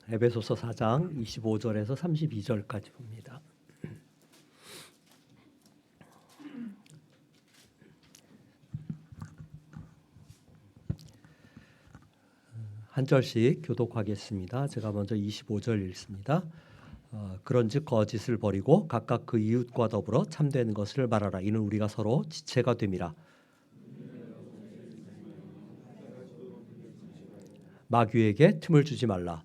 에베소서 4장 25절에서 32절까지 봅니다. 한 절씩 교독하겠습니다. 제가 먼저 25절 읽습니다. 그런즉 거짓을 버리고 각각 그 이웃과 더불어 참되는 것을 말하라. 이는 우리가 서로 지체가 됨이라. 마귀에게 틈을 주지 말라.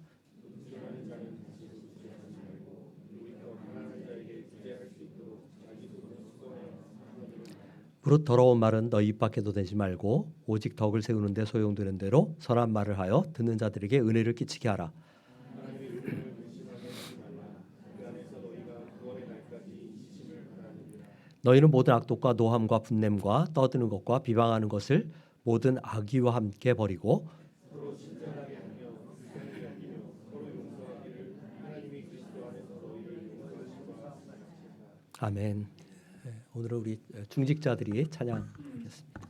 무릇 더러운 말은 너희 입 밖에도 내지 말고 오직 덕을 세우는 데 소용되는 대로 선한 말을 하여 듣는 자들에게 은혜를 끼치게 하라. 너희는 모든 악독과 노함과 분냄과 떠드는 것과 비방하는 것을 모든 악의와 함께 버리고 아멘. 오늘은 우리 중직자들이 찬양하겠습니다.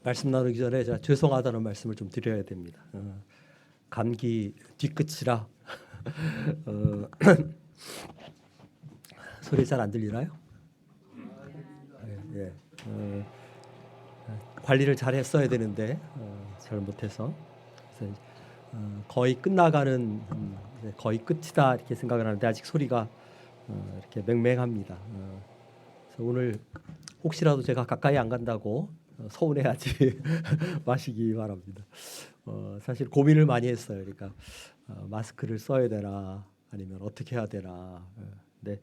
말씀 나누기 전에 제가 죄송하다는 말씀을 좀 드려야 됩니다. 감기 뒤끝이라 소리 잘 안 들리나요? 예. 관리를 잘 했어야 되는데 잘 못해서 그래서 거의 끝나가는 거의 끝이다 이렇게 생각을 하는데 아직 소리가 이렇게 맹맹합니다. 그래서 오늘 혹시라도 제가 가까이 안 간다고 서운해하지 마시기 바랍니다. 사실 고민을 많이 했어요. 그러니까 마스크를 써야 되나 아니면 어떻게 해야 되나. 근데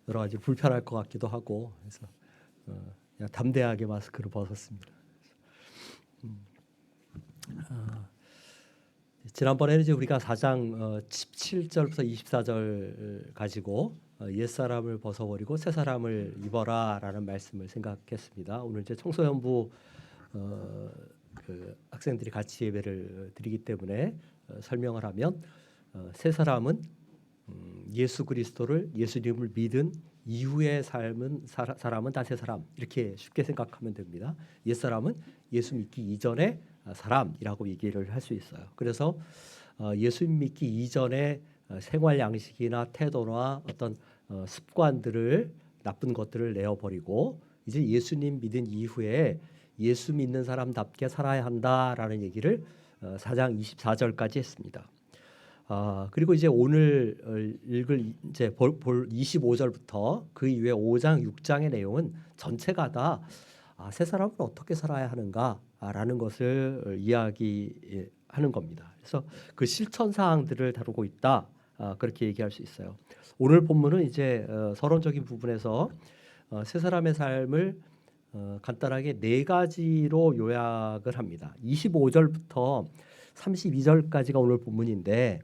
여러 가지 불편할 것 같기도 하고 그래서 그냥 담대하게 마스크를 벗었습니다. 지난번에는 이제 우리가 4장 17절부터 24절 가지고 옛사람을 벗어버리고 새사람을 입어라라는 말씀을 생각했습니다. 오늘 이제 청소년부 그 학생들이 같이 예배를 드리기 때문에 설명을 하면 새사람은 예수 그리스도를 예수님을 믿은 이후의 삶은 사람은 다 새 사람 이렇게 쉽게 생각하면 됩니다. 옛사람은 예수 믿기 이전의 사람이라고 얘기를 할 수 있어요. 그래서 예수 믿기 이전의 생활 양식이나 태도나 어떤 습관들을 나쁜 것들을 내어버리고 이제 예수님 믿은 이후에 예수 믿는 사람답게 살아야 한다라는 얘기를 4장 24절까지 했습니다. 그리고 이제 오늘 읽을 이제 볼 25절부터 그 이후에 5장 6장의 내용은 전체가 다 새 사람은 어떻게 살아야 하는가라는 것을 이야기하는 겁니다. 그래서 그 실천 사항들을 다루고 있다. 그렇게 얘기할 수 있어요. 오늘 본문은 이제 서론적인 부분에서 새 사람의 삶을 간단하게 네 가지로 요약을 합니다. 25절부터 32절까지가 오늘 본문인데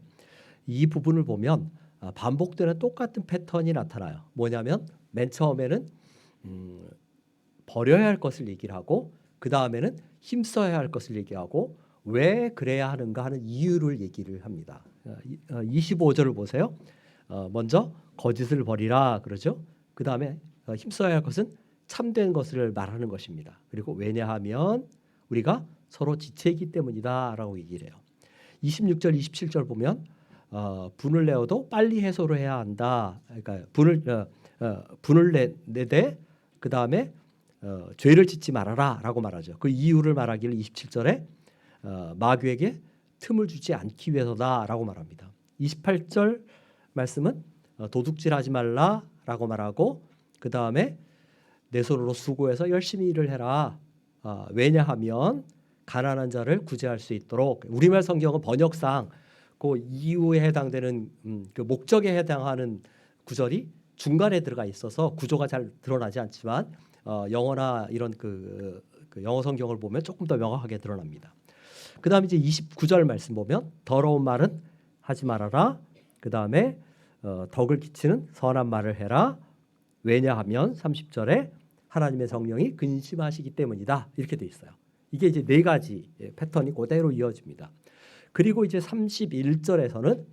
이 부분을 보면 반복되는 똑같은 패턴이 나타나요. 뭐냐면 맨 처음에는 버려야 할 것을 얘기를 하고 그 다음에는 힘써야 할 것을 얘기하고 왜 그래야 하는가 하는 이유를 얘기를 합니다. 25절을 보세요. 먼저 거짓을 버리라 그러죠. 그 다음에 힘써야 할 것은 참된 것을 말하는 것입니다. 그리고 왜냐하면 우리가 서로 지체이기 때문이다라고 얘기를 해요. 26절, 27절 보면 분을 내어도 빨리 해소를 해야 한다. 그러니까 분을 내되 그 다음에 죄를 짓지 말아라라고 말하죠. 그 이유를 말하기를 27절에 마귀에게 틈을 주지 않기 위해서다라고 말합니다. 28절 말씀은 도둑질하지 말라라고 말하고 그 다음에 내 손으로 수고해서 열심히 일을 해라. 왜냐하면 가난한 자를 구제할 수 있도록 우리말 성경은 번역상 그 이유에 해당되는 그 목적에 해당하는 구절이 중간에 들어가 있어서 구조가 잘 드러나지 않지만 영어나 이런 그 영어 성경을 보면 조금 더 명확하게 드러납니다. 그 다음에 이제 29절 말씀 보면 더러운 말은 하지 말아라. 그 다음에 덕을 끼치는 선한 말을 해라. 왜냐하면 30절에 하나님의 성령이 근심하시기 때문이다. 이렇게 돼 있어요. 이게 이제 네 가지 패턴이 그대로 이어집니다. 그리고 이제 31절에서는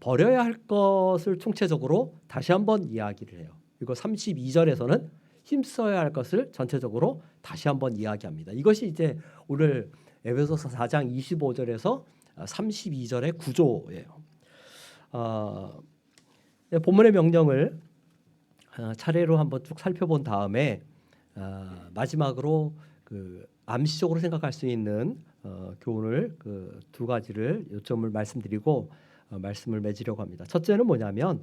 버려야 할 것을 총체적으로 다시 한번 이야기를 해요. 그리고 32절에서는 힘써야 할 것을 전체적으로 다시 한번 이야기합니다. 이것이 이제 오늘 에베소서 4장 25절에서 32절의 구조예요. 본문의 명령을 차례로 한번 쭉 살펴본 다음에 마지막으로 그 암시적으로 생각할 수 있는 교훈을 그 두 가지를 요점을 말씀드리고 말씀을 맺으려고 합니다. 첫째는 뭐냐면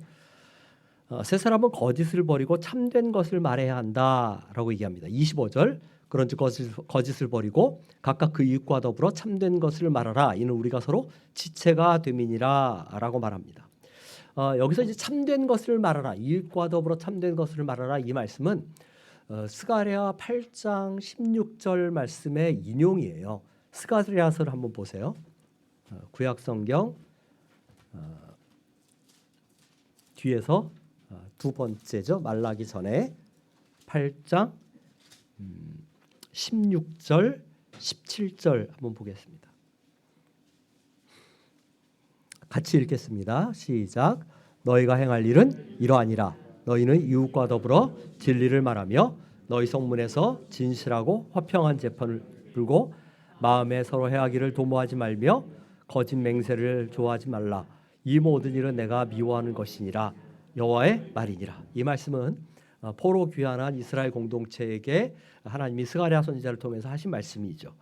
새 사람은 거짓을 버리고 참된 것을 말해야 한다라고 얘기합니다. 25절 그런즉 거짓을 버리고 각각 그 이웃과 더불어 참된 것을 말하라. 이는 우리가 서로 지체가 됨이니라라고 말합니다. 여기서 이제 참된 것을 말하라. 이웃과 더불어 참된 것을 말하라. 이 말씀은 스가랴 8장 16절 말씀의 인용이에요. 스가랴서를 한번 보세요. 구약 성경 뒤에서 두 번째죠. 말라기 전에 8장 16절 17절 한번 보겠습니다. 같이 읽겠습니다. 시작. 너희가 행할 일은 이러하니라. 너희는 이웃과 더불어 진리를 말하며 너희 성문에서 진실하고 화평한 재판을 불고 마음에 서로 해하기를 도모하지 말며 거짓 맹세를 좋아하지 말라. 이 모든 일은 내가 미워하는 것이니라. 여호와의 말이니라. 이 말씀은 포로 귀환한 이스라엘 공동체에게 하나님이 스가랴 선지자를 통해서 하신 말씀이죠.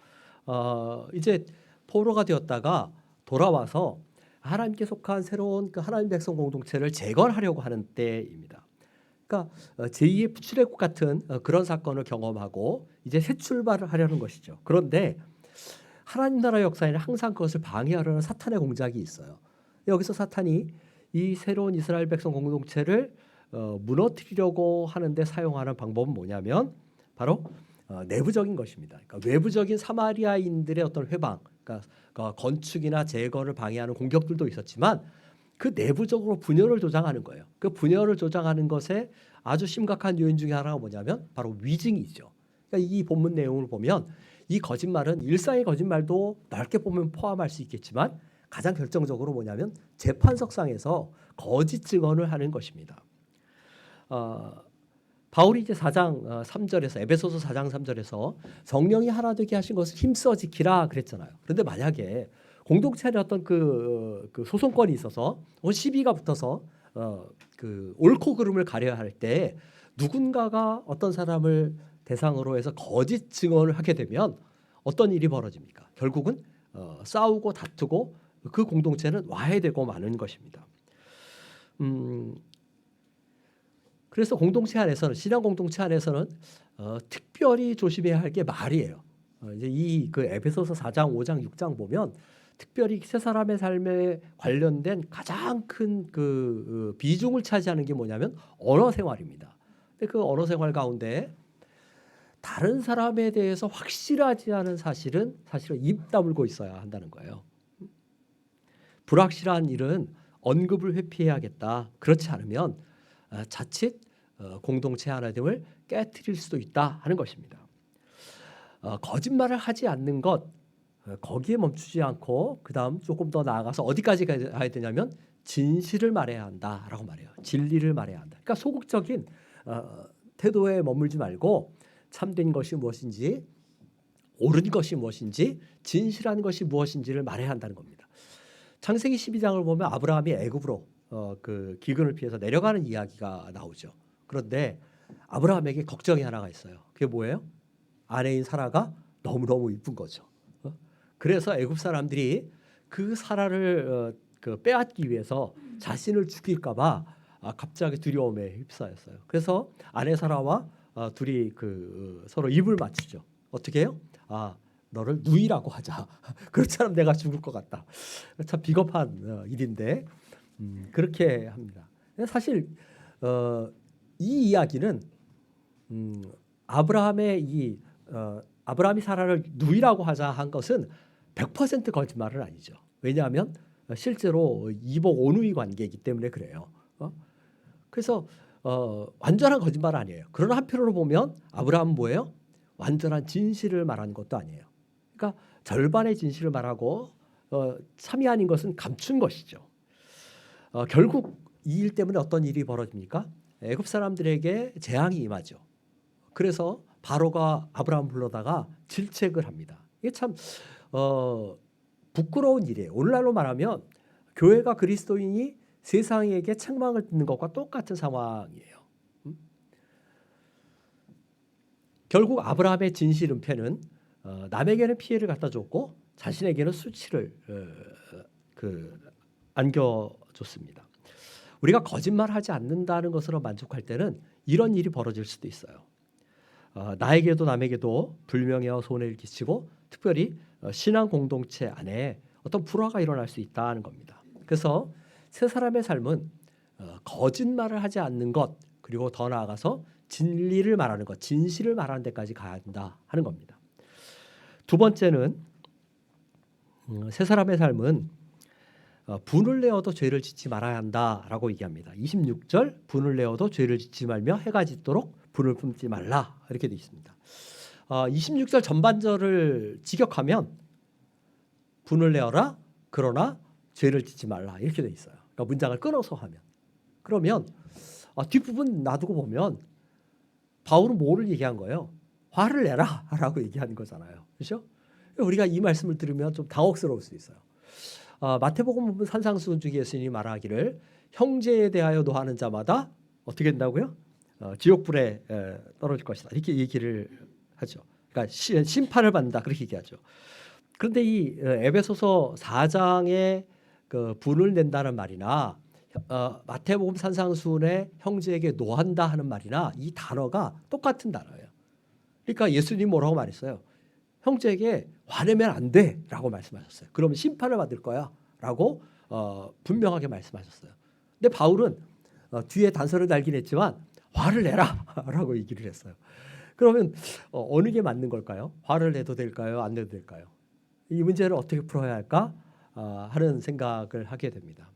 이제 포로가 되었다가 돌아와서 하나님께 속한 새로운 그 하나님 백성 공동체를 재건하려고 하는 때입니다. 그러니까 제2의 출애굽 같은 그런 사건을 경험하고 이제 새 출발을 하려는 것이죠. 그런데 하나님 나라 역사에는 항상 그것을 방해하려는 사탄의 공작이 있어요. 여기서 사탄이 이 새로운 이스라엘 백성 공동체를 무너뜨리려고 하는데 사용하는 방법은 뭐냐면 바로 내부적인 것입니다. 그러니까 외부적인 사마리아인들의 어떤 회방, 그러니까 건축이나 재건을 방해하는 공격들도 있었지만 그 내부적으로 분열을 조장하는 거예요. 그 분열을 조장하는 것에 아주 심각한 요인 중에 하나가 뭐냐면 바로 위증이죠. 그러니까 이 본문 내용을 보면 이 거짓말은 일상의 거짓말도 넓게 보면 포함할 수 있겠지만 가장 결정적으로 뭐냐면 재판석상에서 거짓 증언을 하는 것입니다. 바울이 이제 4장 3절에서 에베소서 4장 3절에서 성령이 하나 되게 하신 것을 힘써 지키라 그랬잖아요. 그런데 만약에 공동체 안에 어떤 그 소송권이 있어서 시비가 붙어서 그 옳고 그름을 가려야 할 때 누군가가 어떤 사람을 대상으로 해서 거짓 증언을 하게 되면 어떤 일이 벌어집니까? 결국은 싸우고 다투고 그 공동체는 와해되고 마는 것입니다. 그래서 공동체 안에서는 신앙 공동체 안에서는 특별히 조심해야 할 게 말이에요. 이제 이 그 에베소서 4장, 5장, 6장 보면 특별히 세 사람의 삶에 관련된 가장 큰 그 비중을 차지하는 게 뭐냐면 언어 생활입니다. 근데 그 언어 생활 가운데 다른 사람에 대해서 확실하지 않은 사실은 입 다물고 있어야 한다는 거예요. 불확실한 일은 언급을 회피해야겠다. 그렇지 않으면 자칫 공동체 하나됨을 깨트릴 수도 있다 하는 것입니다. 거짓말을 하지 않는 것 거기에 멈추지 않고 그다음 조금 더 나아가서 어디까지 가야 되냐면 진실을 말해야 한다라고 말해요. 진리를 말해야 한다. 그러니까 소극적인 태도에 머물지 말고 참된 것이 무엇인지 옳은 것이 무엇인지 진실한 것이 무엇인지를 말해야 한다는 겁니다. 창세기 12장을 보면 아브라함이 애굽으로 그 기근을 피해서 내려가는 이야기가 나오죠. 그런데 아브라함에게 걱정이 하나가 있어요. 그게 뭐예요? 아내인 사라가 너무너무 이쁜 거죠. 그래서 애굽 사람들이 그 사라를 빼앗기 위해서 자신을 죽일까 봐 갑자기 두려움에 휩싸였어요. 그래서 아내 사라와 둘이 서로 입을 맞추죠. 어떻게 해요? 너를 누이라고 하자. 그렇지 않으면 내가 죽을 것 같다. 참 비겁한 일인데 그렇게 합니다. 사실 이 이야기는 아브라함이 사라를 누이라고 하자 한 것은 100% 거짓말은 아니죠. 왜냐하면 실제로 이복 오누이 관계이기 때문에 그래요. 그래서 완전한 거짓말은 아니에요. 그러나 한편으로 보면 아브라함은 뭐예요? 완전한 진실을 말하는 것도 아니에요. 그러니까 절반의 진실을 말하고 3위 아닌 것은 감춘 것이죠. 결국 이 일 때문에 어떤 일이 벌어집니까? 애굽 사람들에게 재앙이 임하죠. 그래서 바로가 아브라함 불러다가 질책을 합니다. 이게 참 부끄러운 일이에요. 오늘날로 말하면 교회가 그리스도인이 세상에게 책망을 듣는 것과 똑같은 상황이에요. 결국 아브라함의 진실 은폐는 남에게는 피해를 갖다 줬고 자신에게는 수치를 안겨줬습니다. 우리가 거짓말하지 않는다는 것으로 만족할 때는 이런 일이 벌어질 수도 있어요. 나에게도 남에게도 불명예와 손해를 끼치고 특별히 신앙 공동체 안에 어떤 불화가 일어날 수 있다는 겁니다. 그래서 세 사람의 삶은 거짓말을 하지 않는 것 그리고 더 나아가서 진리를 말하는 것, 진실을 말하는 데까지 가야 한다 하는 겁니다. 두 번째는 세 사람의 삶은 분을 내어도 죄를 짓지 말아야 한다라고 얘기합니다. 26절 분을 내어도 죄를 짓지 말며 해가 짓도록 분을 품지 말라 이렇게 되어 있습니다. 26절 전반절을 직역하면 분을 내어라 그러나 죄를 짓지 말라 이렇게 되어 있어요. 그러니까 문장을 끊어서 하면 그러면 뒷부분 놔두고 보면 바울은 뭐를 얘기한 거예요? 화를 내라라고 얘기하는 거잖아요. 그렇죠? 우리가 이 말씀을 들으면 좀 당혹스러울 수 있어요. 마태복음 보면 산상수훈 중에 예수님이 말하기를 형제에 대하여 노하는 자마다 어떻게 된다고요? 지옥불에 떨어질 것이다. 이렇게 얘기를 하죠. 그러니까 심판을 받는다. 그렇게 얘기하죠. 그런데 이 에베소서 4장에 그 분을 낸다는 말이나 마태복음 산상수훈에 형제에게 노한다 하는 말이나 이 단어가 똑같은 단어예요. 그러니까 예수님 뭐라고 말했어요? 형제에게 화내면 안 돼라고 말씀하셨어요. 그러면 심판을 받을 거야라고 분명하게 말씀하셨어요. 근데 바울은 뒤에 단서를 달긴 했지만 화를 내라라고 얘기를 했어요. 그러면 어느 게 맞는 걸까요? 화를 내도 될까요? 안 내도 될까요? 이 문제를 어떻게 풀어야 할까 하는 생각을 하게 됩니다.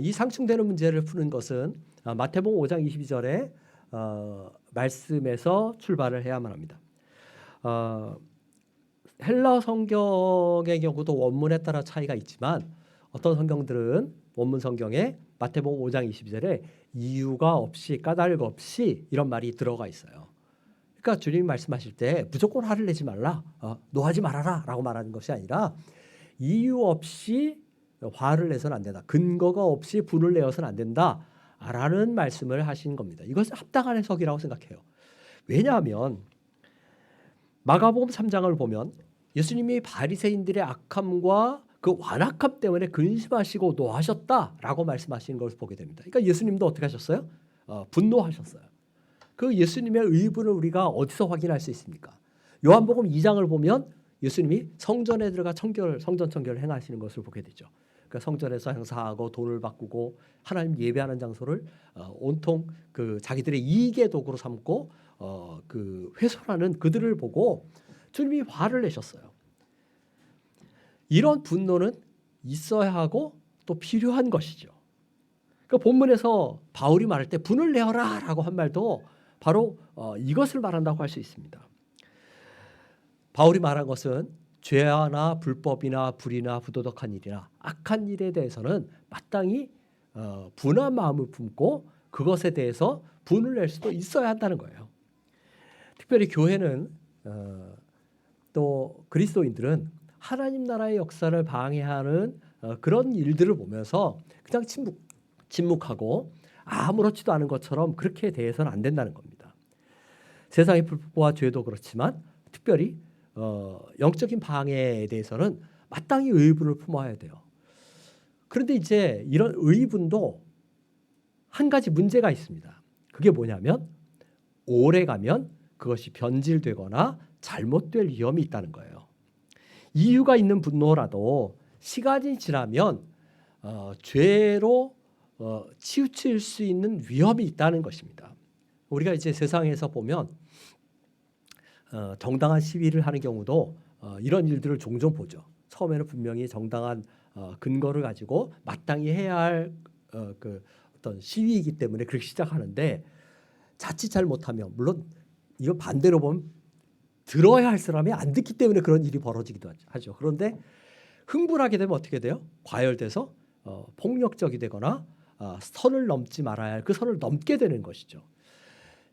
이 상충되는 문제를 푸는 것은 마태복음 5장 22절에 말씀에서 출발을 해야만 합니다. 헬라 성경의 경우도 원문에 따라 차이가 있지만 어떤 성경들은 원문 성경에 마태복음 5장 22절에 이유가 없이 까닭 없이 이런 말이 들어가 있어요. 그러니까 주님이 말씀하실 때 무조건 화를 내지 말라, 노하지 말아라 라고 말하는 것이 아니라 이유 없이 화를 내서는 안 된다. 근거가 없이 분을 내어서는 안 된다 라는 말씀을 하신 겁니다. 이것은 합당한 해석이라고 생각해요. 왜냐하면 마가복음 3장을 보면 예수님이 바리새인들의 악함과 그 완악함 때문에 근심하시고 노하셨다라고 말씀하시는 것을 보게 됩니다. 그러니까 예수님도 어떻게 하셨어요? 분노하셨어요. 그 예수님의 의분을 우리가 어디서 확인할 수 있습니까? 요한복음 2장을 보면 예수님이 성전에 들어가 성전 청결을 행하시는 것을 보게 되죠. 그러니까 성전에서 행사하고 돈을 바꾸고 하나님 예배하는 장소를 온통 그 자기들의 이익의 도구로 삼고 그 훼손하는 그들을 보고 주님이 화를 내셨어요. 이런 분노는 있어야 하고 또 필요한 것이죠. 그 본문에서 바울이 말할 때 분을 내어라라고 한 말도 바로 이것을 말한다고 할 수 있습니다. 바울이 말한 것은 죄나 불법이나 불이나 부도덕한 일이나 악한 일에 대해서는 마땅히 분한 마음을 품고 그것에 대해서 분을 낼 수도 있어야 한다는 거예요. 특별히 교회는 또 그리스도인들은 하나님 나라의 역사를 방해하는 그런 일들을 보면서 그냥 침묵하고 아무렇지도 않은 것처럼 그렇게 대해서는 안 된다는 겁니다. 세상의 불법과 죄도 그렇지만 특별히 영적인 방해에 대해서는 마땅히 의분을 품어야 돼요. 그런데 이제 이런 의분도 한 가지 문제가 있습니다. 그게 뭐냐면 오래 가면 그것이 변질되거나 잘못될 위험이 있다는 거예요. 이유가 있는 분노라도 시간이 지나면 죄로 치우칠 수 있는 위험이 있다는 것입니다. 우리가 이제 세상에서 보면 정당한 시위를 하는 경우도 이런 일들을 종종 보죠. 처음에는 분명히 정당한 근거를 가지고 마땅히 해야 할 그 어떤 시위이기 때문에 그렇게 시작하는데 자칫 잘못하면 물론 이거 반대로 보면 들어야 할 사람이 안 듣기 때문에 그런 일이 벌어지기도 하죠. 그런데 흥분하게 되면 어떻게 돼요? 과열돼서 폭력적이 되거나 선을 넘지 말아야 할 그 선을 넘게 되는 것이죠.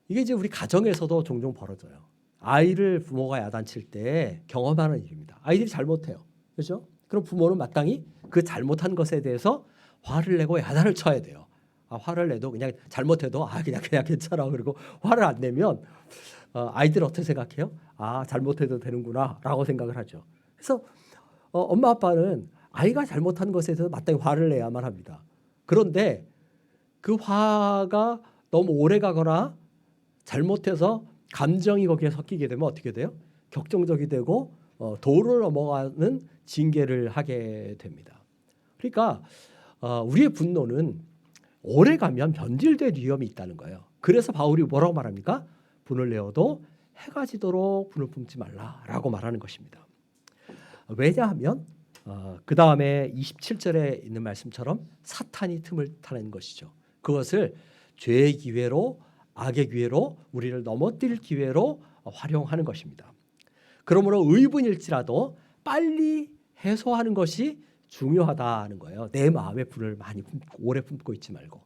이게 이제 우리 가정에서도 종종 벌어져요. 아이를 부모가 야단칠 때 경험하는 일입니다. 아이들이 잘못해요. 그렇죠? 그럼 부모는 마땅히 그 잘못한 것에 대해서 화를 내고 야단을 쳐야 돼요. 화를 내도 그냥 잘못해도 그냥 괜찮아. 그리고 화를 안 내면 아이들은 어떻게 생각해요? 잘못해도 되는구나라고 생각을 하죠. 그래서 엄마 아빠는 아이가 잘못한 것에 대해서 마땅히 화를 내야만 합니다. 그런데 그 화가 너무 오래 가거나 잘못해서 감정이 거기에 섞이게 되면 어떻게 돼요? 격정적이 되고 도를 넘어가는 징계를 하게 됩니다. 그러니까 우리의 분노는 오래 가면 변질될 위험이 있다는 거예요. 그래서 바울이 뭐라고 말합니까? 분을 내어도 해가 지도록 분을 품지 말라라고 말하는 것입니다. 왜냐하면 그 다음에 27절에 있는 말씀처럼 사탄이 틈을 타는 것이죠. 그것을 죄의 기회로 악의 기회로 우리를 넘어뜨릴 기회로 활용하는 것입니다. 그러므로 의분일지라도 빨리 해소하는 것이 중요하다는 거예요. 내 마음의 불을 많이 오래 품고 있지 말고.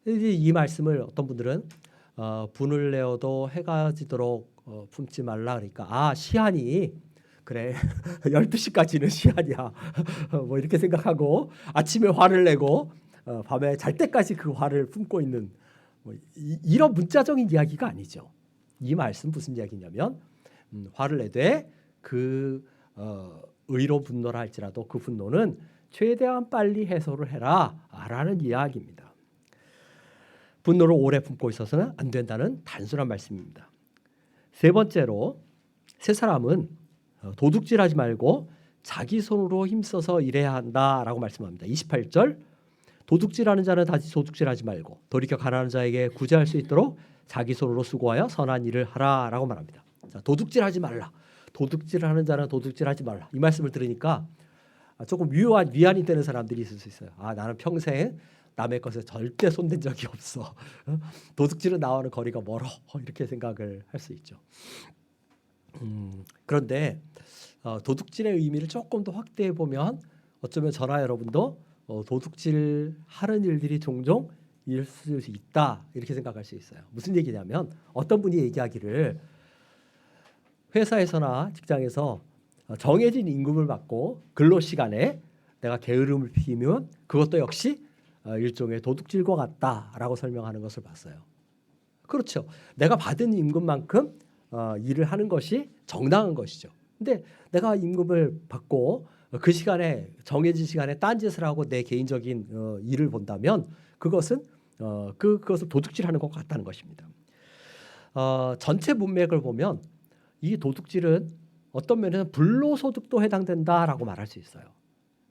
이 말씀을 어떤 분들은 분을 내어도 해가 지도록 품지 말라. 그러니까 시한이 그래 12시까지는 시한이야. 뭐 이렇게 생각하고 아침에 화를 내고 밤에 잘 때까지 그 화를 품고 있는 뭐 이런 문자적인 이야기가 아니죠. 이 말씀 무슨 이야기냐면 화를 내되 그 의로 분노를 할지라도 그 분노는 최대한 빨리 해소를 해라 라는 이야기입니다. 분노를 오래 품고 있어서는 안 된다는 단순한 말씀입니다. 세 번째로 세 사람은 도둑질하지 말고 자기 손으로 힘써서 일해야 한다라고 말씀합니다. 28절 도둑질하는 자는 다시 도둑질하지 말고 돌이켜 가난한 자에게 구제할 수 있도록 자기 손으로 수고하여 선한 일을 하라라고 말합니다. 자, 도둑질하지 말라. 도둑질하는 자는 도둑질하지 말라. 이 말씀을 들으니까 조금 위안이 되는 사람들이 있을 수 있어요. 나는 평생 남의 것에 절대 손댄 적이 없어. 도둑질은 나와는 거리가 멀어. 이렇게 생각을 할 수 있죠. 그런데 도둑질의 의미를 조금 더 확대해 보면 어쩌면 저나 여러분도 도둑질 하는 일들이 종종 있을 수 있다 이렇게 생각할 수 있어요. 무슨 얘기냐면 어떤 분이 얘기하기를 회사에서나 직장에서 정해진 임금을 받고 근로 시간에 내가 게으름을 피우면 그것도 역시 일종의 도둑질과 같다라고 설명하는 것을 봤어요. 그렇죠. 내가 받은 임금만큼 일을 하는 것이 정당한 것이죠. 근데 내가 임금을 받고 그 시간에 정해진 시간에 딴짓을 하고 내 개인적인 일을 본다면 그것은 그것을 도둑질하는 것 같다는 것입니다. 전체 문맥을 보면 이 도둑질은 어떤 면에서는 불로소득도 해당된다라고 말할 수 있어요.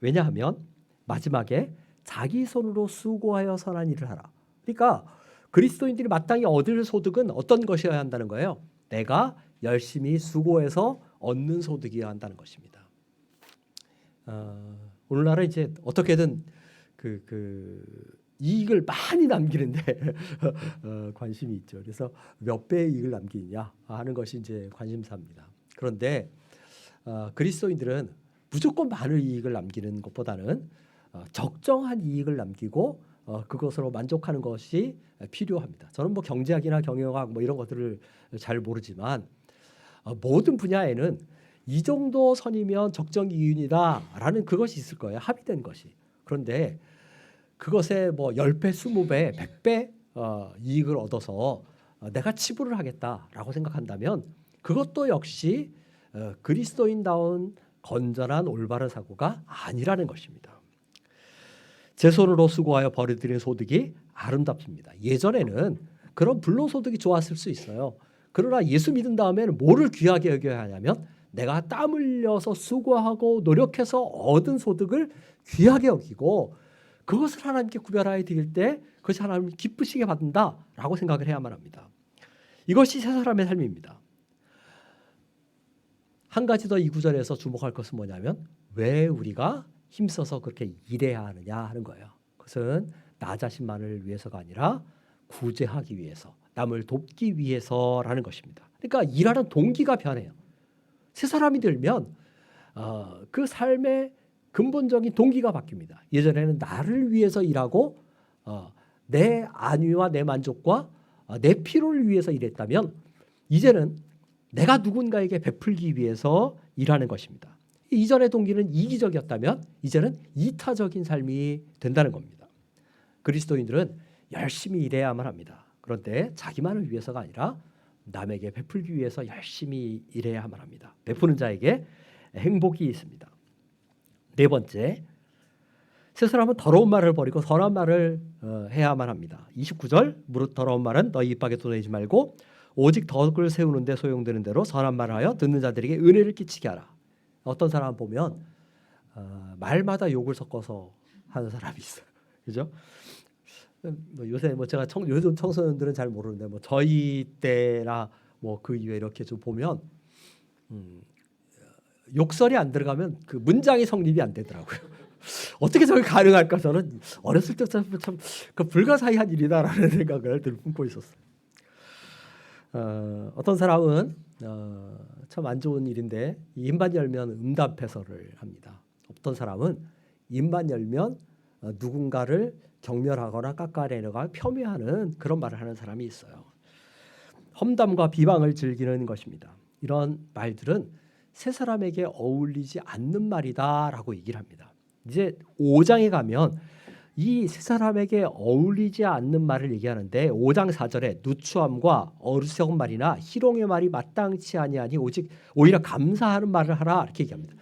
왜냐하면 마지막에 자기 손으로 수고하여 선한 일을 하라. 그러니까 그리스도인들이 마땅히 얻을 소득은 어떤 것이어야 한다는 거예요? 내가 열심히 수고해서 얻는 소득이어야 한다는 것입니다. 오늘날은 이제 어떻게든 그 이익을 많이 남기는데 관심이 있죠. 그래서 몇 배의 이익을 남기느냐 하는 것이 이제 관심사입니다. 그런데 그리스도인들은 무조건 많은 이익을 남기는 것보다는 적정한 이익을 남기고 그것으로 만족하는 것이 필요합니다. 저는 뭐 경제학이나 경영학 뭐 이런 것들을 잘 모르지만 모든 분야에는 이 정도 선이면 적정 이윤이다라는 그것이 있을 거예요. 합의된 것이. 그런데 그것에 뭐 10배, 20배, 100배 이익을 얻어서 내가 치부를 하겠다라고 생각한다면 그것도 역시 그리스도인다운 건전한 올바른 사고가 아니라는 것입니다. 제 손으로 수고하여 벌어들인 소득이 아름답습니다. 예전에는 그런 불로소득이 좋았을 수 있어요. 그러나 예수 믿은 다음에는 뭐를 귀하게 여겨야 하냐면 내가 땀 흘려서 수고하고 노력해서 얻은 소득을 귀하게 여기고 그것을 하나님께 구별하여 드릴 때 그것이 하나님 기쁘시게 받는다라고 생각을 해야만 합니다. 이것이 세 사람의 삶입니다. 한 가지 더 이 구절에서 주목할 것은 뭐냐면 왜 우리가 힘써서 그렇게 일해야 하느냐 하는 거예요. 그것은 나 자신만을 위해서가 아니라 구제하기 위해서, 남을 돕기 위해서라는 것입니다. 그러니까 일하는 동기가 변해요. 세 사람이 들면 그 삶의 근본적인 동기가 바뀝니다. 예전에는 나를 위해서 일하고 내 안위와 내 만족과 내 필요를 위해서 일했다면 이제는 내가 누군가에게 베풀기 위해서 일하는 것입니다. 이전의 동기는 이기적이었다면 이제는 이타적인 삶이 된다는 겁니다. 그리스도인들은 열심히 일해야만 합니다. 그런데 자기만을 위해서가 아니라 남에게 베풀기 위해서 열심히 일해야만 합니다. 베푸는 자에게 행복이 있습니다. 네 번째, 세 사람은 더러운 말을 버리고 선한 말을 해야만 합니다. 29절 무릇 더러운 말은 너희 입 밖에 쏟아내지 말고 오직 덕을 세우는 데 소용되는 대로 선한 말을 하여 듣는 자들에게 은혜를 끼치게 하라. 어떤 사람 보면 말마다 욕을 섞어서 하는 사람이 있어요. 그죠? 뭐 요새 뭐 제가 요즘 청소년들은 잘 모르는데 뭐 저희 때나 뭐 그 이후에 이렇게 좀 보면 욕설이 안 들어가면 그 문장이 성립이 안 되더라고요. 어떻게 저게 가능할까? 저는 어렸을 때 참 그 불가사의한 일이다라는 생각을 늘 품고 있었어요. 어떤 사람은 참 안 좋은 일인데 입만 열면 음담패설을 합니다. 어떤 사람은 입만 열면 누군가를 경멸하거나 깎아내려가 폄훼하는 그런 말을 하는 사람이 있어요. 험담과 비방을 즐기는 것입니다. 이런 말들은 새 사람에게 어울리지 않는 말이다라고 얘기를 합니다. 이제 5장에 가면 이 새 사람에게 어울리지 않는 말을 얘기하는데 5장 4절에 누추함과 어리석은 말이나 희롱의 말이 마땅치 아니하니 오직 오히려 감사하는 말을 하라 이렇게 얘기합니다.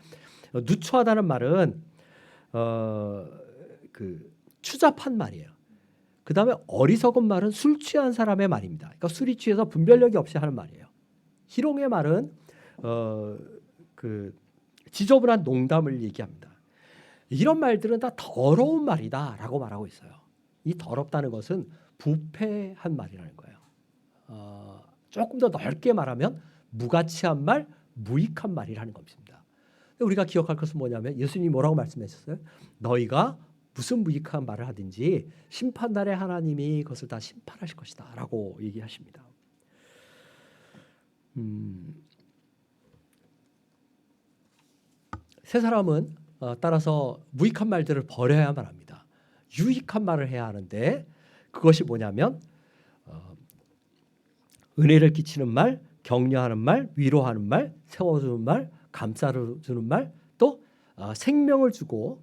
누추하다는 말은 그 추잡한 말이에요. 그 다음에 어리석은 말은 술 취한 사람의 말입니다. 그러니까 술이 취해서 분별력이 없이 하는 말이에요. 희롱의 말은 그 지저분한 농담을 얘기합니다. 이런 말들은 다 더러운 말이다라고 말하고 있어요. 이 더럽다는 것은 부패한 말이라는 거예요. 조금 더 넓게 말하면 무가치한 말, 무익한 말이라는 것입니다. 우리가 기억할 것은 뭐냐면 예수님이 뭐라고 말씀하셨어요? 너희가 무슨 무익한 말을 하든지 심판날에 하나님이 그것을 다 심판하실 것이다 라고 얘기하십니다. 새 사람은 따라서 무익한 말들을 버려야만 합니다. 유익한 말을 해야 하는데 그것이 뭐냐면 은혜를 끼치는 말, 격려하는 말, 위로하는 말, 세워주는 말, 감싸주는 말, 또 생명을 주고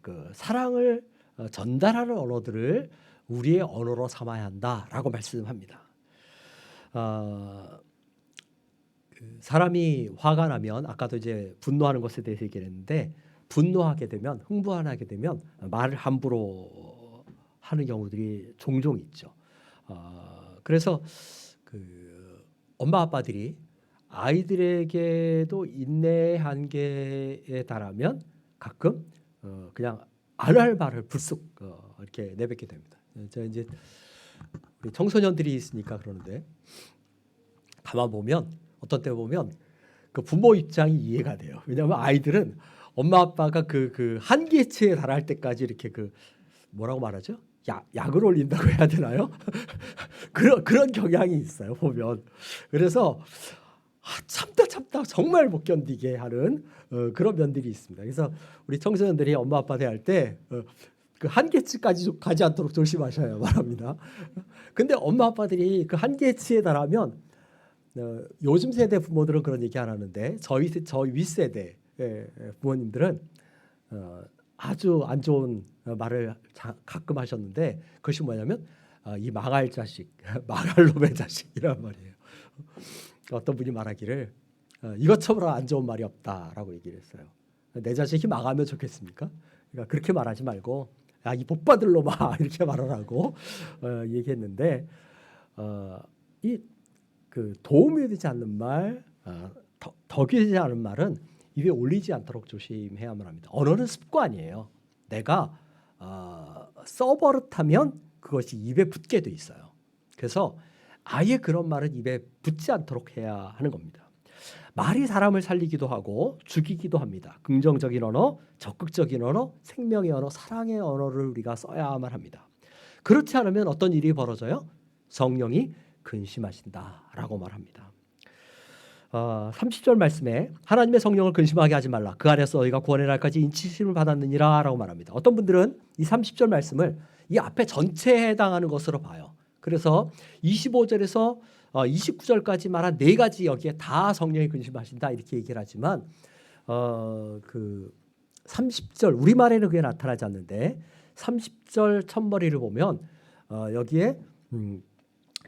그 사랑을 전달하는 언어들을 우리의 언어로 삼아야 한다라고 말씀합니다. 사람이 화가 나면 아까도 이제 분노하는 것에 대해서 얘기했는데 분노하게 되면 흥분하게 되면 말을 함부로 하는 경우들이 종종 있죠. 그래서 그 엄마 아빠들이 아이들에게도 인내 한계에 달하면 가끔 그냥 안 할 말을 불쑥 이렇게 내뱉게 됩니다. 제가 이제 우리 청소년들이 있으니까 그러는데 가만 보면 어떤 때 보면 그 부모 입장이 이해가 돼요. 왜냐하면 아이들은 엄마 아빠가 그 한계치에 달할 때까지 이렇게 그 뭐라고 말하죠? 약을 올린다고 해야 되나요? 그런 경향이 있어요. 보면 그래서 참다 정말 못 견디게 하는 그런 면들이 있습니다. 그래서 우리 청소년들이 엄마 아빠 대할 때 그 한계치까지 가지 않도록 조심하셔야 말합니다. 근데 엄마 아빠들이 그 한계치에 달하면 요즘 세대 부모들은 그런 얘기 안 하는데 저희 윗세대 부모님들은 아주 안 좋은 말을 가끔 하셨는데 그것이 뭐냐면 이 망할 자식, 망할 놈의 자식이란 말이에요. 어떤 분이 말하기를 이것처럼 안 좋은 말이 없다라고 얘기를 했어요. 내 자식이 망하면 좋겠습니까? 그러니까 그렇게 말하지 말고 야, 이 복 받을 놈아 이렇게 말하라고 얘기했는데 이 그 도움이 되지 않는 말, 덕이 되지 않은 말은 입에 올리지 않도록 조심해야만 합니다. 언어는 습관이에요. 내가 써버릇하면 그것이 입에 붙게 돼 있어요. 그래서 아예 그런 말은 입에 붙지 않도록 해야 하는 겁니다. 말이 사람을 살리기도 하고 죽이기도 합니다. 긍정적인 언어, 적극적인 언어, 생명의 언어, 사랑의 언어를 우리가 써야만 합니다. 그렇지 않으면 어떤 일이 벌어져요? 성령이 근심하신다라고 말합니다. 30절 말씀에 하나님의 성령을 근심하게 하지 말라. 그 안에서 너희가 구원의 날까지 인치심을 받았느니라 라고 말합니다. 어떤 분들은 이 30절 말씀을 이 앞에 전체에 해당하는 것으로 봐요. 그래서 25절에서 29절까지 말한 네 가지 여기에 다 성령이 근심하신다 이렇게 얘기를 하지만 그 30절 우리말에는 그게 나타나지 않는데 30절 첫머리를 보면 여기에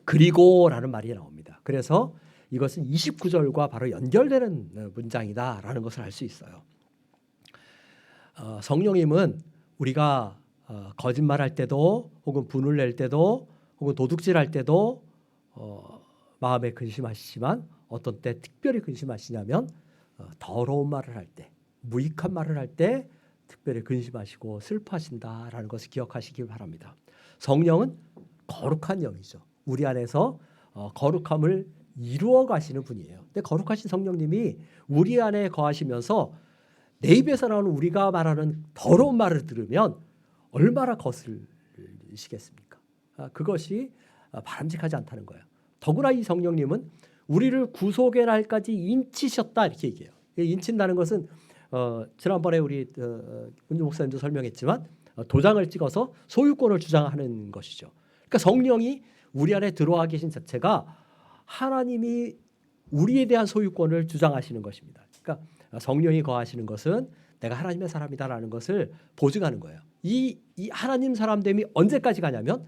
그리고라는 말이 나옵니다. 그래서 이것은 29절과 바로 연결되는 문장이다라는 것을 알 수 있어요. 성령님은 우리가 거짓말할 때도 혹은 분을 낼 때도 혹은 도둑질할 때도 마음에 근심하시지만 어떤 때 특별히 근심하시냐면 더러운 말을 할 때, 무익한 말을 할 때 특별히 근심하시고 슬퍼하신다라는 것을 기억하시기 바랍니다. 성령은 거룩한 영이죠. 우리 안에서 거룩함을 이루어 가시는 분이에요. 근데 거룩하신 성령님이 우리 안에 거하시면서 내 입에서 나오는 우리가 말하는 더러운 말을 들으면 얼마나 거슬리시겠습니까? 그것이 바람직하지 않다는 거예요. 더구나 이 성령님은 우리를 구속의 날까지 인치셨다 이렇게 얘기해요. 인친다는 것은 지난번에 우리 은주 목사님도 설명했지만 도장을 찍어서 소유권을 주장하는 것이죠. 그러니까 성령이 우리 안에 들어와 계신 자체가 하나님이 우리에 대한 소유권을 주장하시는 것입니다. 그러니까 성령이 거하시는 것은 내가 하나님의 사람이다라는 것을 보증하는 거예요. 이 하나님 사람됨이 언제까지 가냐면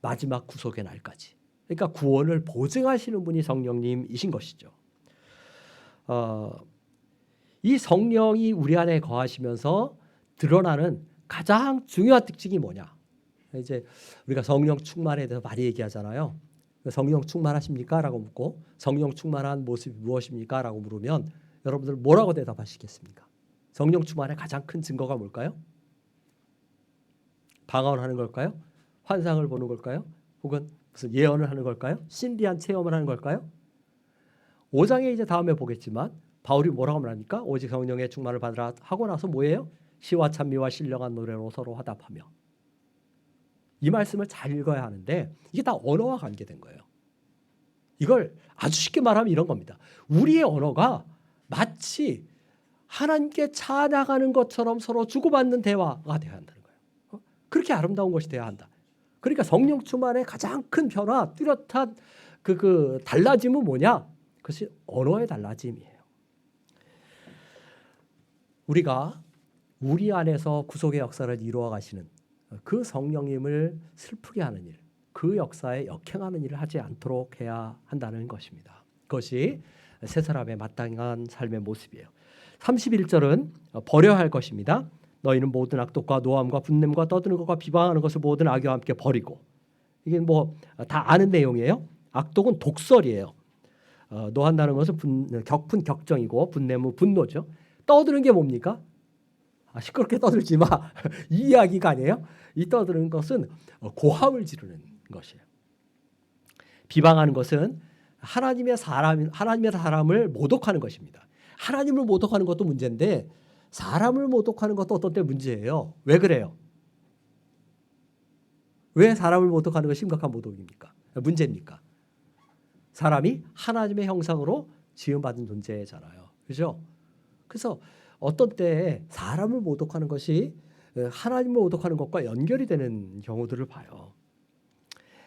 마지막 구속의 날까지. 그러니까 구원을 보증하시는 분이 성령님이신 것이죠. 이 성령이 우리 안에 거하시면서 드러나는 가장 중요한 특징이 뭐냐? 이제 우리가 성령 충만에 대해서 많이 얘기하잖아요. 성령 충만하십니까? 라고 묻고 성령 충만한 모습이 무엇입니까? 라고 물으면 여러분들 뭐라고 대답하시겠습니까? 성령 충만의 가장 큰 증거가 뭘까요? 방언하는 걸까요? 환상을 보는 걸까요? 혹은 무슨 예언을 하는 걸까요? 신비한 체험을 하는 걸까요? 5장에 이제 다음에 보겠지만 바울이 뭐라고 말합니까? 오직 성령의 충만을 받으라 하고 나서 뭐예요? 시와 찬미와 신령한 노래로 서로 화답하며. 이 말씀을 잘 읽어야 하는데 이게 다 언어와 관계된 거예요. 이걸 아주 쉽게 말하면 이런 겁니다. 우리의 언어가 마치 하나님께 찬양하는 것처럼 서로 주고받는 대화가 되어야 한다는 거예요. 그렇게 아름다운 것이 되어야 한다. 그러니까 성령 충만의 가장 큰 변화, 뚜렷한 그 달라짐은 뭐냐? 그것이 언어의 달라짐이에요. 우리가 우리 안에서 구속의 역사를 이루어 가시는 그 성령님을 슬프게 하는 일, 그 역사에 역행하는 일을 하지 않도록 해야 한다는 것입니다. 그것이 새 사람의 마땅한 삶의 모습이에요. 31절은 버려야 할 것입니다. 너희는 모든 악독과 노함과 분냄과 떠드는 것과 비방하는 것을 모든 악의와 함께 버리고. 이게 뭐 다 아는 내용이에요. 악독은 독설이에요. 노한다는 것은 격분 격정이고 분냄은 분노죠. 떠드는 게 뭡니까? 시끄럽게 떠들지 마. 이 이야기가 아니에요. 이 떠드는 것은 고함을 지르는 것이에요. 비방하는 것은 하나님의 사람을 모독하는 것입니다. 하나님을 모독하는 것도 문제인데 사람을 모독하는 것도 어떤 때 문제예요. 왜 그래요? 왜 사람을 모독하는 것이 심각한 모독입니까? 문제입니까? 사람이 하나님의 형상으로 지음받은 존재잖아요. 그렇죠? 그래서 어떤 때에 사람을 모독하는 것이 하나님을 모독하는 것과 연결이 되는 경우들을 봐요.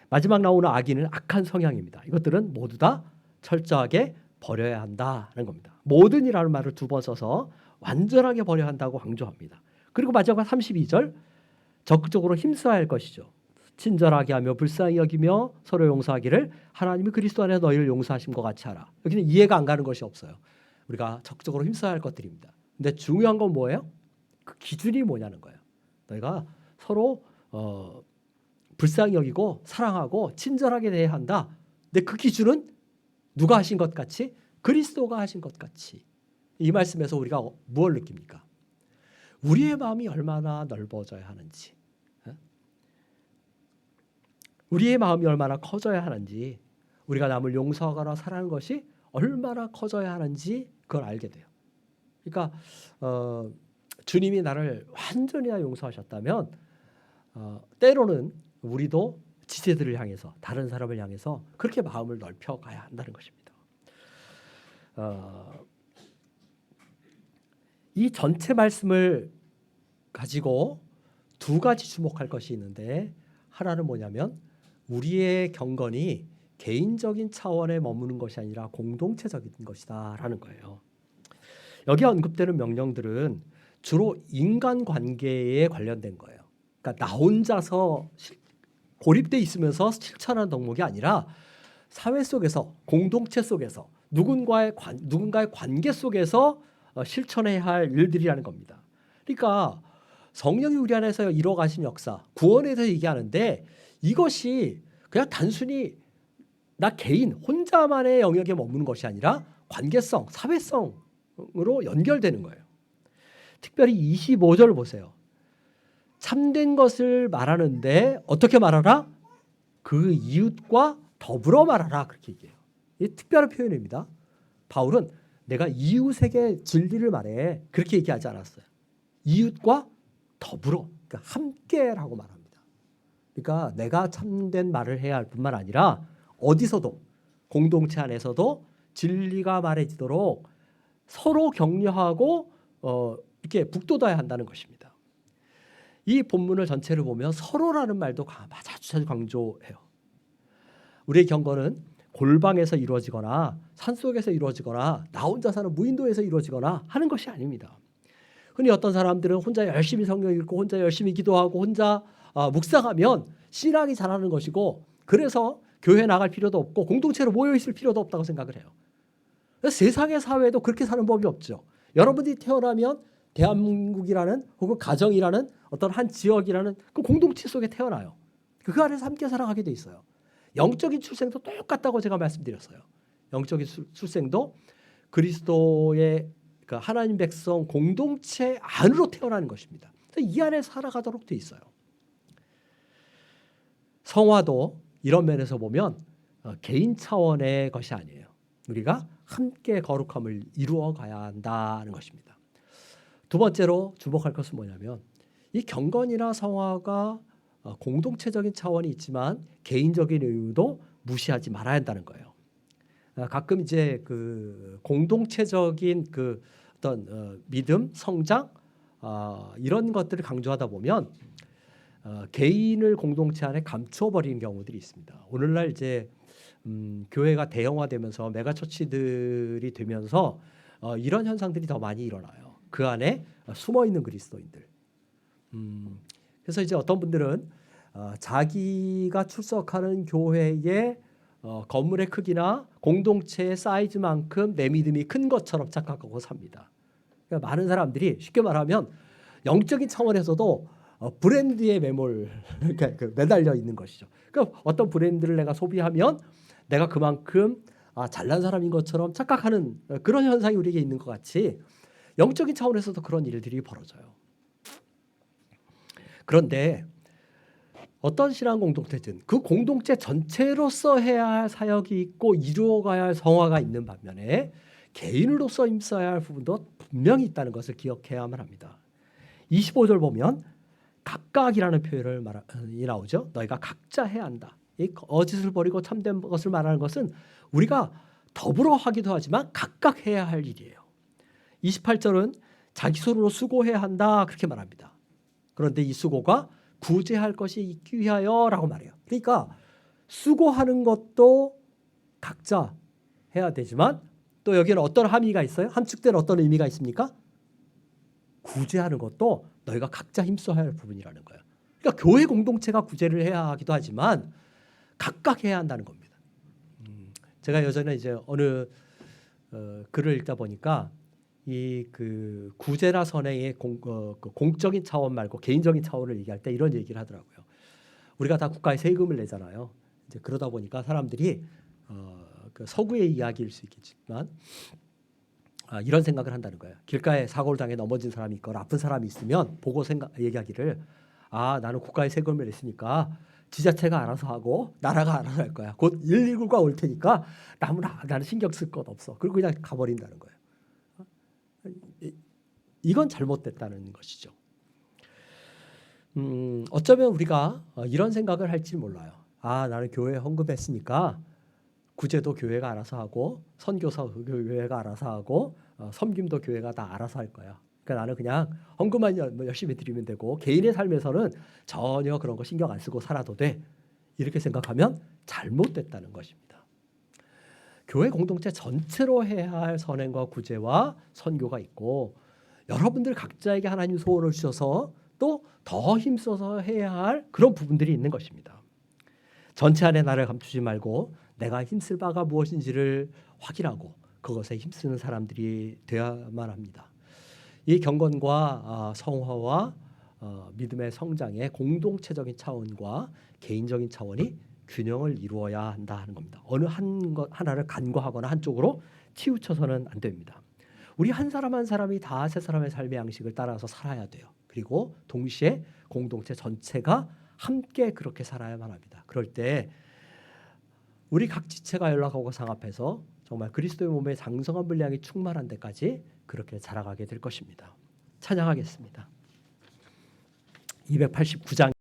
마지막 나오는 악인은 악한 성향입니다. 이것들은 모두 다 철저하게 버려야 한다는 겁니다. 모든이라는 말을 2번 써서 완전하게 버려야 한다고 강조합니다. 그리고 마지막 32절 적극적으로 힘써야 할 것이죠. 친절하게 하며 불쌍히 여기며 서로 용서하기를 하나님이 그리스도 안에서 너희를 용서하신 것 같이 하라. 여기는 이해가 안 가는 것이 없어요. 우리가 적극적으로 힘써야 할 것들입니다. 근데 중요한 건 뭐예요? 그 기준이 뭐냐는 거예요. 너희가 서로 불쌍히 여기고 사랑하고 친절하게 대해야 한다. 근데 그 기준은 누가 하신 것 같이? 그리스도가 하신 것 같이. 이 말씀에서 우리가 무엇을 느낍니까? 우리의 마음이 얼마나 넓어져야 하는지, 우리의 마음이 얼마나 커져야 하는지, 우리가 남을 용서하거나 사랑하는 것이 얼마나 커져야 하는지 그걸 알게 돼요. 그러니까 주님이 나를 완전히 용서하셨다면 때로는 우리도 지체들을 향해서 다른 사람을 향해서 그렇게 마음을 넓혀 가야 한다는 것입니다. 이 전체 말씀을 가지고 2가지 주목할 것이 있는데 하나는 뭐냐면 우리의 경건이 개인적인 차원에 머무는 것이 아니라 공동체적인 것이다라는 거예요. 여기 언급되는 명령들은 주로 인간관계에 관련된 거예요. 그러니까 나 혼자서 고립돼 있으면서 실천하는 덕목이 아니라 사회 속에서 공동체 속에서 누군가의 관계 속에서 실천해야 할 일들이라는 겁니다. 그러니까 성령이 우리 안에서 이루어 가신 역사, 구원에 대해서 얘기하는데 이것이 그냥 단순히 나 개인 혼자만의 영역에 머무는 것이 아니라 관계성, 사회성으로 연결되는 거예요. 특별히 25절 보세요. 참된 것을 말하는데 어떻게 말하라? 그 이웃과 더불어 말하라. 그렇게 얘기해요. 이 특별한 표현입니다. 바울은 내가 이웃에게 진리를 말해. 그렇게 얘기하지 않았어요. 이웃과 더불어, 그러니까 함께라고 말합니다. 그러니까 내가 참된 말을 해야 할 뿐만 아니라 어디서도 공동체 안에서도 진리가 말해지도록 서로 격려하고 이렇게 북돋아야 한다는 것입니다. 이 본문을 전체를 보면 서로라는 말도 자주 강조해요. 우리의 경건은 골방에서 이루어지거나 산속에서 이루어지거나 나 혼자 사는 무인도에서 이루어지거나 하는 것이 아닙니다. 흔히 어떤 사람들은 혼자 열심히 성경 읽고 혼자 열심히 기도하고 혼자 묵상하면 신앙이 자라는 것이고, 그래서 교회 나갈 필요도 없고 공동체로 모여 있을 필요도 없다고 생각을 해요. 세상의 사회도 그렇게 사는 법이 없죠. 여러분들이 태어나면 대한민국이라는 혹은 가정이라는 어떤 한 지역이라는 그 공동체 속에 태어나요. 그 안에서 함께 살아가게 돼 있어요. 영적인 출생도 똑같다고 제가 말씀드렸어요. 영적인 출생도 그리스도의 그 하나님 백성 공동체 안으로 태어나는 것입니다. 이 안에 살아가도록 돼 있어요. 성화도 이런 면에서 보면 개인 차원의 것이 아니에요. 우리가 함께 거룩함을 이루어 가야 한다는 것입니다. 두 번째로 주목할 것은 뭐냐면, 이 경건이나 성화가 공동체적인 차원이 있지만 개인적인 의무도 무시하지 말아야 한다는 거예요. 가끔 이제 그 공동체적인 그 어떤 믿음, 성장 이런 것들을 강조하다 보면 개인을 공동체 안에 감추어 버리는 경우들이 있습니다. 오늘날 이제 교회가 대형화되면서 메가처치들이 되면서 이런 현상들이 더 많이 일어나요. 그 안에 숨어 있는 그리스도인들. 그래서 이제 어떤 분들은 자기가 출석하는 교회의 건물의 크기나 공동체의 사이즈만큼 내 믿음이 큰 것처럼 착각하고 삽니다. 그러니까 많은 사람들이 쉽게 말하면 영적인 차원에서도 브랜드에 매달려 있는 것이죠. 그러니까 어떤 브랜드를 내가 소비하면 내가 그만큼 잘난 사람인 것처럼 착각하는 그런 현상이 우리에게 있는 것 같이 영적인 차원에서도 그런 일들이 벌어져요. 그런데 어떤 신앙 공동체든 그 공동체 전체로서 해야 할 사역이 있고 이루어가야 할 성화가 있는 반면에 개인으로서 힘써야 할 부분도 분명히 있다는 것을 기억해야만 합니다. 25절 보면 각각이라는 표현이 나오죠. 너희가 각자 해야 한다. 이 거짓을 버리고 참된 것을 말하는 것은 우리가 더불어 하기도 하지만 각각 해야 할 일이에요. 28절은 자기 손으로 수고해야 한다 그렇게 말합니다. 그런데 이 수고가 구제할 것이 있기 위하여라고 말해요. 그러니까 수고하는 것도 각자 해야 되지만 또 여기는 어떤 함의가 있어요? 함축된 어떤 의미가 있습니까? 구제하는 것도 너희가 각자 힘써야 할 부분이라는 거예요. 그러니까 교회 공동체가 구제를 해야 하기도 하지만 각각 해야 한다는 겁니다. 제가 예전에 이제 어느 글을 읽다 보니까 이 그 구제나 선행의 공적인 차원 말고 개인적인 차원을 얘기할 때 이런 얘기를 하더라고요. 우리가 다 국가에 세금을 내잖아요. 이제 그러다 보니까 사람들이 그 서구의 이야기일 수 있겠지만 이런 생각을 한다는 거예요. 길가에 사고를 당해 넘어진 사람이 있거나 아픈 사람이 있으면 보고 얘기하기를 나는 국가에 세금을 냈으니까 지자체가 알아서 하고 나라가 알아서 할 거야. 곧 119가 올 테니까 나는 신경 쓸 것 없어. 그리고 그냥 가버린다는 거예요. 이건 잘못됐다는 것이죠. 어쩌면 우리가 이런 생각을 할지 몰라요. 나는 교회에 헌금했으니까 구제도 교회가 알아서 하고 선교사 교회가 알아서 하고 섬김도 교회가 다 알아서 할 거야. 그러니까 나는 그냥 헌금만 열심히 드리면 되고 개인의 삶에서는 전혀 그런 거 신경 안 쓰고 살아도 돼. 이렇게 생각하면 잘못됐다는 것입니다. 교회 공동체 전체로 해야 할 선행과 구제와 선교가 있고 여러분들 각자에게 하나님 소원을 주셔서 또 더 힘써서 해야 할 그런 부분들이 있는 것입니다. 전체 안에 나를 감추지 말고 내가 힘쓸 바가 무엇인지를 확인하고 그것에 힘쓰는 사람들이 되어야만 합니다. 이 경건과 성화와 믿음의 성장의 공동체적인 차원과 개인적인 차원이 균형을 이루어야 한다 하는 겁니다. 어느 하나를 간과하거나 한쪽으로 치우쳐서는 안 됩니다. 우리 한 사람 한 사람이 다 세 사람의 삶의 양식을 따라서 살아야 돼요. 그리고 동시에 공동체 전체가 함께 그렇게 살아야만 합니다. 그럴 때 우리 각 지체가 연락하고 상합해서 정말 그리스도의 몸의 장성한 분량이 충만한 데까지 그렇게 자라가게 될 것입니다. 찬양하겠습니다. 289장